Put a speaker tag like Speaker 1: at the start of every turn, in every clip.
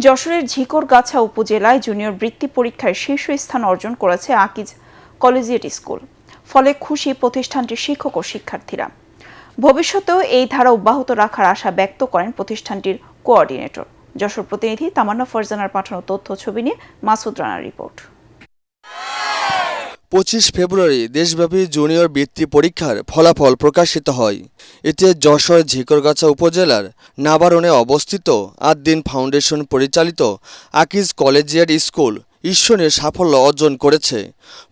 Speaker 1: যশোরের ঝিকরগাছা উপজেলায় জুনিয়র বৃত্তি পরীক্ষায় শীর্ষ স্থান অর্জন করেছে আকিজ কলেজিয়েট স্কুল। ফলে খুশি প্রতিষ্ঠানটির শিক্ষক ও শিক্ষার্থীরা। ভবিষ্যতেও এই ধারা অব্যাহত রাখার আশা ব্যক্ত করেন প্রতিষ্ঠানটির কোঅর্ডিনেটর। যশোর প্রতিনিধি তামান্না ফারজানার পাঠানো তথ্য ছবি নিয়ে মাসুদ রানার রিপোর্ট।
Speaker 2: 25 ফেব্রুয়ারি দেশব্যাপী জুনিয়র বৃত্তি পরীক্ষার ফলাফল প্রকাশিত হয়। এতে যশোর ঝিকরগাছা উপজেলার নাবারণে অবস্থিত আদ্দিন ফাউন্ডেশন পরিচালিত আকিজ কলেজিয়েট স্কুল ঈর্ষণীয় সাফল্য অর্জন করেছে।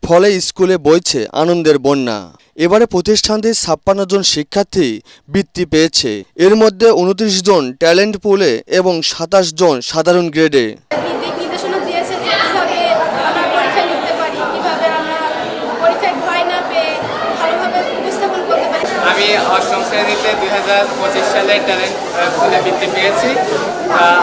Speaker 2: ফলে স্কুলে বইছে আনন্দের বন্যা। এবারে প্রতিষ্ঠানটির 56 জন শিক্ষার্থী বৃত্তি পেয়েছে। এর মধ্যে 29 জন ট্যালেন্ট পুলে এবং 27 জন সাধারণ গ্রেডে।
Speaker 3: আমি অষ্টম শ্রেণীতে 2025 সালে ট্যালেন্ট পুলে বৃত্তি পেয়েছি।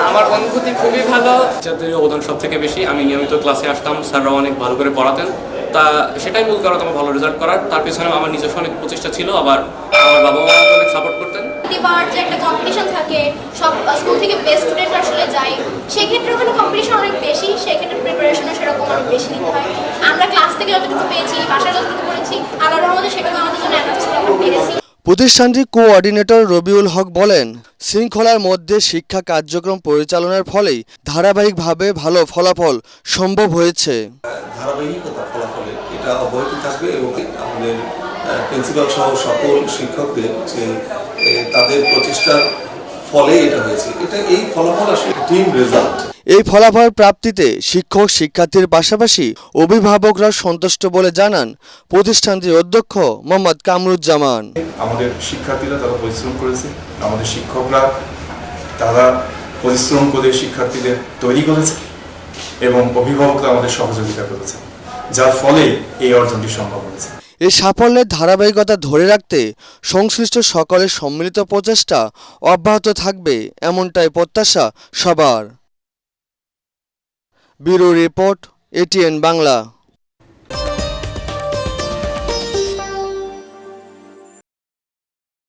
Speaker 3: আমার অনুভূতি খুবই ভালো।
Speaker 4: ছাত্রীর অবদান সব থেকে বেশি। আমি নিয়মিত ক্লাসে আসতাম, স্যাররা অনেক ভালো করে পড়াতেন। তা সেটাই মূল কারণ আমার ভালো রেজাল্ট করার। তার পিছনে আমার নিজস্ব অনেক প্রচেষ্টা ছিল, আবার আমার বাবা মা অনেক সাপোর্ট করতেন।
Speaker 5: প্রতিবার যে একটা কম্পিটিশন থাকে, সব স্কুল থেকে বেস্ট স্টুডেন্ট আসলে যায়, সেক্ষেত্রে ওখানে কম্পিটিশন অনেক বেশি, সেক্ষেত্রে প্রিপারেশনও সেরকম অনেক বেশি নিতে হয়। আমরা ক্লাস থেকে যতটুকু পেয়েছি, বাসায় যতটুকু করেছি, আল্লাহর রহমতে সেটাকে আমাদের জন্য এনাফ ছিল, আমরা পেরেছি।
Speaker 2: প্রতিষ্ঠানটির কোঅর্ডিনেটর রবিউল হক বলেন, শৃঙ্খলার মধ্যে শিক্ষা কার্যক্রম পরিচালনার ফলেই ধারাবাহিকভাবে ভালো ফলাফল সম্ভব হয়েছে।
Speaker 6: ধারাবাহিকতা ফলাফলে এটা অব্যাহত থাকবে এবং আমাদের প্রিন্সিপাল সহ সকল শিক্ষকদের যে তাদের প্রচেষ্টার ফলে এটা হয়েছে। এই ফলাফল আসলে টিম রেজাল্ট।
Speaker 2: এই ফলাফল প্রাপ্তিতে শিক্ষক শিক্ষার্থীর পাশাপাশি অভিভাবকরা সন্তুষ্ট বলে জানান প্রতিষ্ঠানটির অধ্যক্ষ মোহাম্মদ কামরুজ্জামান।
Speaker 7: আমাদের শিক্ষার্থীরা তারা পরিশ্রম করেছে, আমাদের শিক্ষকরা তারা পরিশ্রম করে শিক্ষার্থীদের তৈরি করেছে এবং অভিভাবকরা আমাদের সহযোগিতা করেছে, যার ফলে এই অর্জনটি সম্ভব হয়েছে।
Speaker 2: এই সাফল্যের ধারাবাহিকতা ধরে রাখতে সংশ্লিষ্ট সকলের সম্মিলিত প্রচেষ্টা অব্যাহত থাকবে, এমনটাই প্রত্যাশা সবার। Bureau report, ATN Bangla.